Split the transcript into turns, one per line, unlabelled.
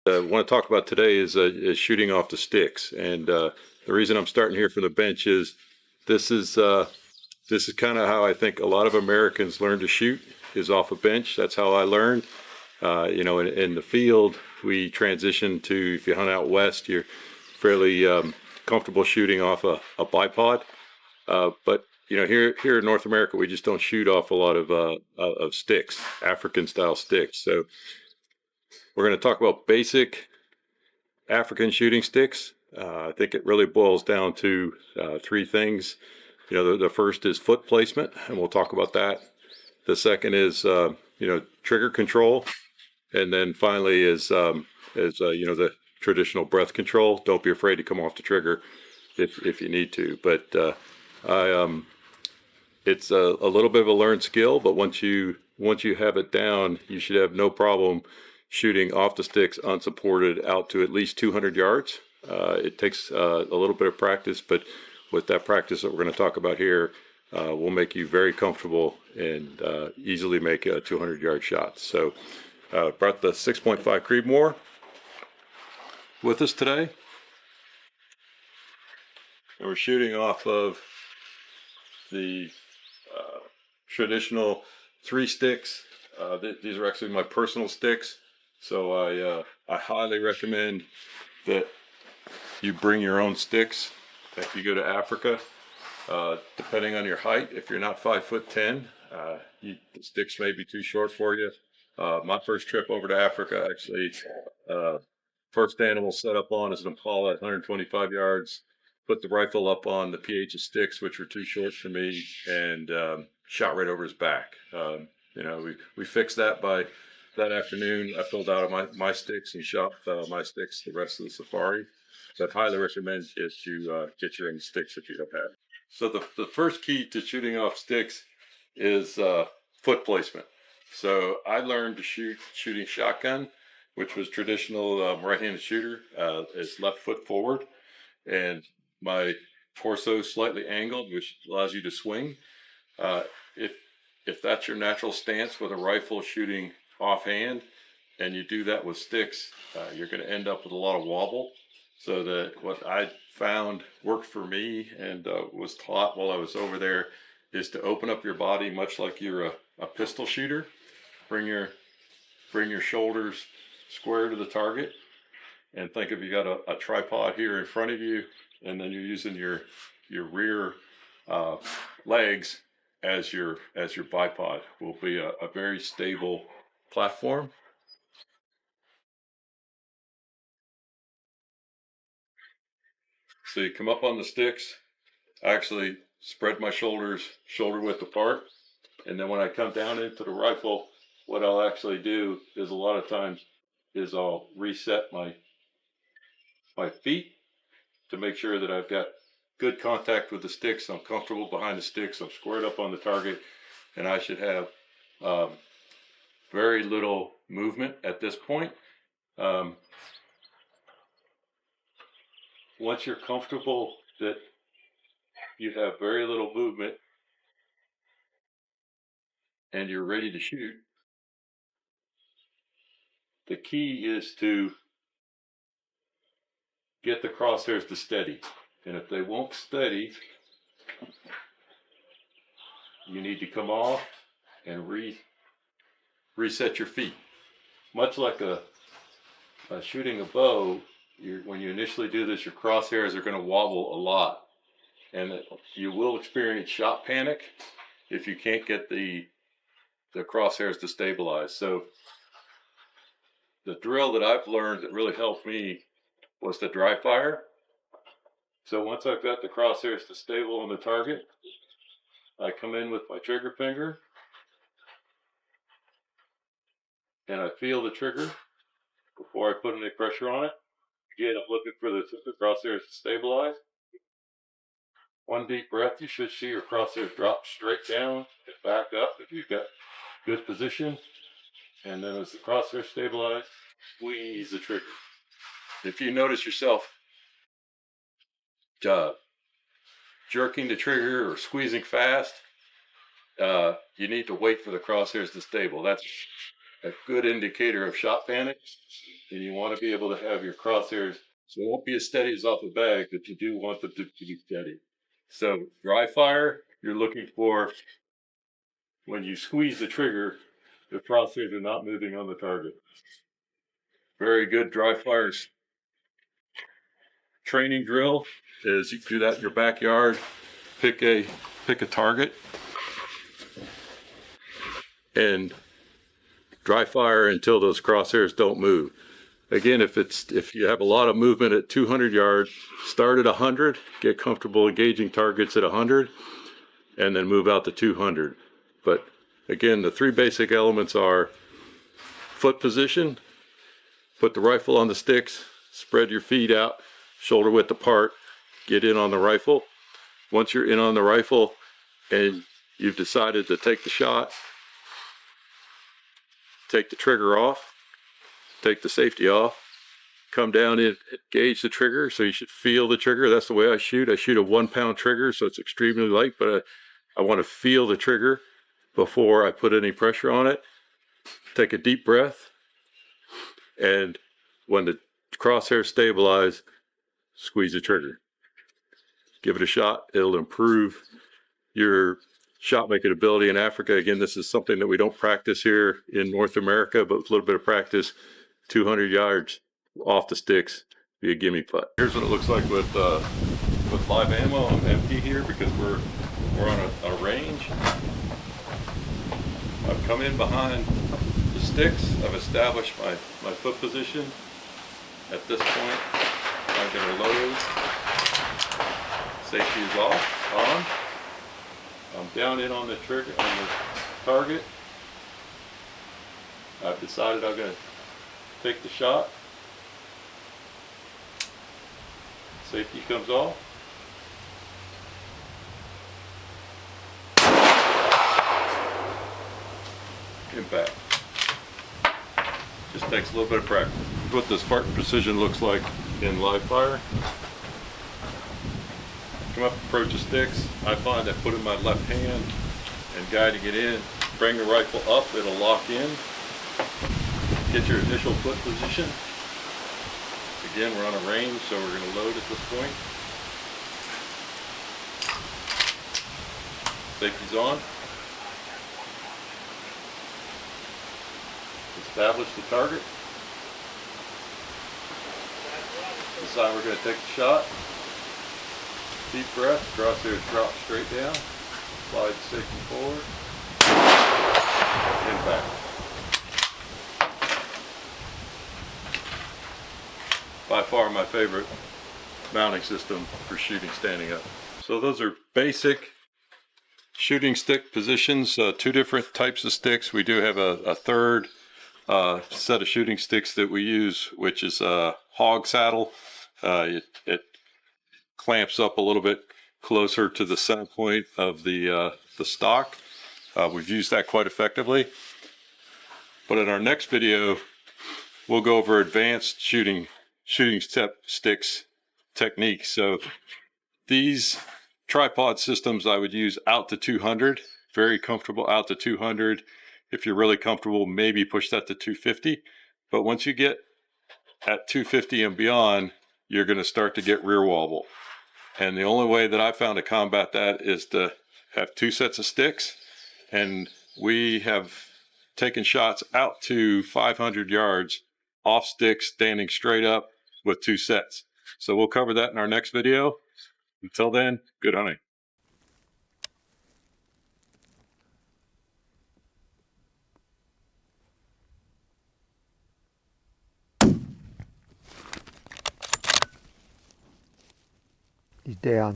Want to talk about today is shooting off the sticks, and the reason I'm starting here from the bench is this is uh, this is kind of how I think a lot of Americans learn to shoot is off a bench. That's how I learned. In the field, we transition to, if you hunt out west, you're fairly comfortable shooting off a bipod. But here in North America, we just don't shoot off a lot of sticks, African style sticks. So we're going to talk about basic African shooting sticks. I think it really boils down to three things. The first is foot placement, and we'll talk about that. The second is trigger control, and then finally is the traditional breath control. Don't be afraid to come off the trigger if you need to. But it's a little bit of a learned skill, but once you have it down, you should have no problem shooting off the sticks unsupported out to at least 200 yards. It takes a little bit of practice, but with that practice that we're going to talk about here, will make you very comfortable and easily make 200-yard shots. So brought the 6.5 Creedmoor with us today. And we're shooting off of the traditional 3 sticks. These are actually my personal sticks. So I highly recommend that you bring your own sticks if you go to Africa. Depending on your height, if you're not 5'10", the sticks may be too short for you. My first trip over to Africa, actually, first animal set up on is an impala at 125 yards. Put the rifle up on the PH's sticks, which were too short for me, and shot right over his back. We fixed that by that afternoon. I pulled out of my sticks and shot my sticks the rest of the safari. So I'd highly recommend is to get your own sticks if you don't have. So the first key to shooting off sticks is foot placement. So I learned to shooting shotgun, which was traditional right-handed shooter, is left foot forward, and my torso slightly angled, which allows you to swing. If that's your natural stance with a rifle shooting offhand, and you do that with sticks, you're going to end up with a lot of wobble. So that what I found worked for me and was taught while I was over there is to open up your body much like you're a pistol shooter. Bring your shoulders square to the target, and think if you got a tripod here in front of you, and then you're using your rear legs as your bipod, will be a very stable platform. So you come up on the sticks. I actually spread my shoulders shoulder width apart, and then when I come down into the rifle, what I'll actually do is a lot of times is I'll reset my feet to make sure that I've got good contact with the sticks. I'm comfortable behind the sticks. I'm squared up on the target, and I should have very little movement at this point. Once you're comfortable that you have very little movement and you're ready to shoot, the key is to get the crosshairs to steady. And if they won't steady, you need to come off and reset your feet. Much like shooting a bow, when you initially do this, your crosshairs are going to wobble a lot. And you will experience shot panic if you can't get the crosshairs to stabilize. So the drill that I've learned that really helped me was the dry fire. So once I've got the crosshairs to stable on the target, I come in with my trigger finger and I feel the trigger before I put any pressure on it. Again, I'm looking for the crosshairs to stabilize. One deep breath, you should see your crosshairs drop straight down and back up if you've got good position. And then as the crosshairs stabilize, squeeze the trigger. If you notice yourself jerking the trigger or squeezing fast, you need to wait for the crosshairs to stable. That's a good indicator of shot panic. and you want to be able to have your crosshairs, so it won't be as steady as off the bag, but you do want them to be steady. So dry fire, you're looking for when you squeeze the trigger, the crosshairs are not moving on the target. Very good dry fire training drill is you do that in your backyard. Pick a target and dry fire until those crosshairs don't move. Again, if you have a lot of movement at 200 yards, start at 100, get comfortable engaging targets at 100, and then move out to 200. But again, the three basic elements are foot position, put the rifle on the sticks, spread your feet out, shoulder width apart, get in on the rifle. Once you're in on the rifle and you've decided to take the shot, take the trigger off, take the safety off, come down and engage the trigger. So you should feel the trigger. That's the way I shoot. I shoot a 1 pound trigger, so it's extremely light, but I want to feel the trigger before I put any pressure on it. Take a deep breath, and when the crosshairs stabilize, squeeze the trigger. Give it a shot. It'll improve your shot making ability in Africa. Again, this is something that we don't practice here in North America, but with a little bit of practice, 200 yards off the sticks, be a gimme putt. Here's what it looks like with live ammo. I'm empty here because we're on a range. I've come in behind the sticks. I've established my foot position. At this point, I'm going to load. Safety is on. I'm down in on the trigger, on the target. I've decided I'm going to take the shot. Safety comes off. Impact. Just takes a little bit of practice. What the Spartan Precision looks like in live fire. Come up, approach the sticks. I find that putting my left hand and guiding it in, bring the rifle up, it'll lock in. Get your initial foot position. Again, we're on a range, so we're going to load at this point. Safety's on. Establish the target. Decide we're going to take the shot. Deep breath, crosshairs drop straight down. Slide the safety forward. Impact. By far my favorite mounting system for shooting standing up. So those are basic shooting stick positions, two different types of sticks. We do have a third set of shooting sticks that we use, which is a hog saddle. It clamps up a little bit closer to the center point of the stock. We've used that quite effectively. But in our next video, we'll go over advanced shooting sticks techniques. So these tripod systems I would use out to 200, very comfortable out to 200. If you're really comfortable, maybe push that to 250. But once you get at 250 and beyond, you're going to start to get rear wobble. And the only way that I found to combat that is to have two sets of sticks. And we have taken shots out to 500 yards off sticks, standing straight up with two sets. So we'll cover that in our next video. Until then, good hunting.
He's down.